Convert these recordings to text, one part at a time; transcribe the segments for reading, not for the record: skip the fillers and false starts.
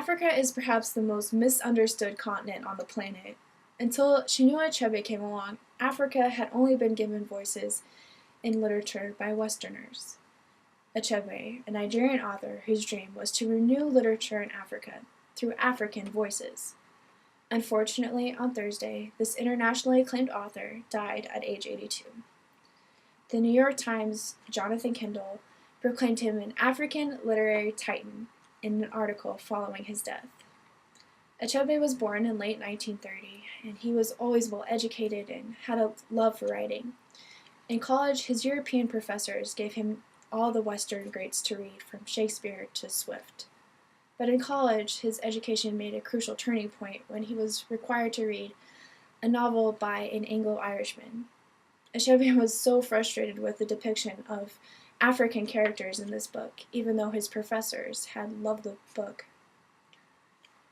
Africa is perhaps the most misunderstood continent on the planet. Until Chinua Achebe came along, Africa had only been given voices in literature by Westerners. Achebe, a Nigerian author whose dream was to renew literature in Africa through African voices. Unfortunately, on Thursday, this internationally acclaimed author died at age 82. The New York Times' Jonathan Kendall proclaimed him an African literary titan in an article following his death. Achebe was born in late 1930, and he was always well educated and had a love for writing. In college, his European professors gave him all the Western greats to read, from Shakespeare to Swift. But in college, his education made a crucial turning point when he was required to read a novel by an Anglo-Irishman. Achebe was so frustrated with the depiction of African characters in this book, even though his professors had loved the book.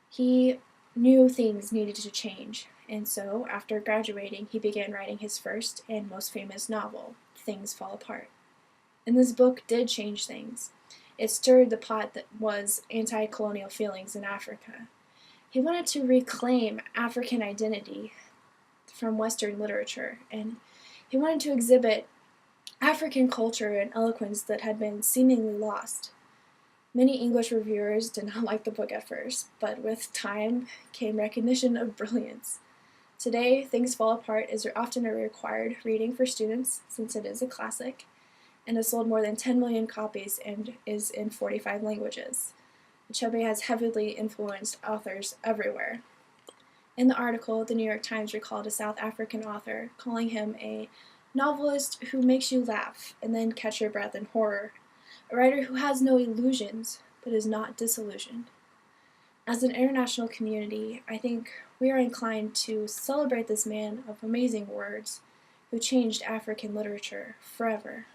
He knew things needed to change, and so, after graduating, he began writing his first and most famous novel, Things Fall Apart. And this book did change things. It stirred the pot that was anti-colonial feelings in Africa. He wanted to reclaim African identity from Western literature, and he wanted to exhibit African culture and eloquence that had been seemingly lost. Many English reviewers did not like the book at first, but with time came recognition of brilliance. Today, Things Fall Apart is often a required reading for students, since it is a classic, and has sold more than 10 million copies and is in 45 languages. Achebe has heavily influenced authors everywhere. In the article, the New York Times recalled a South African author, calling him a novelist who makes you laugh and then catch your breath in horror, a writer who has no illusions but is not disillusioned. As an international community, I think we are inclined to celebrate this man of amazing words who changed African literature forever.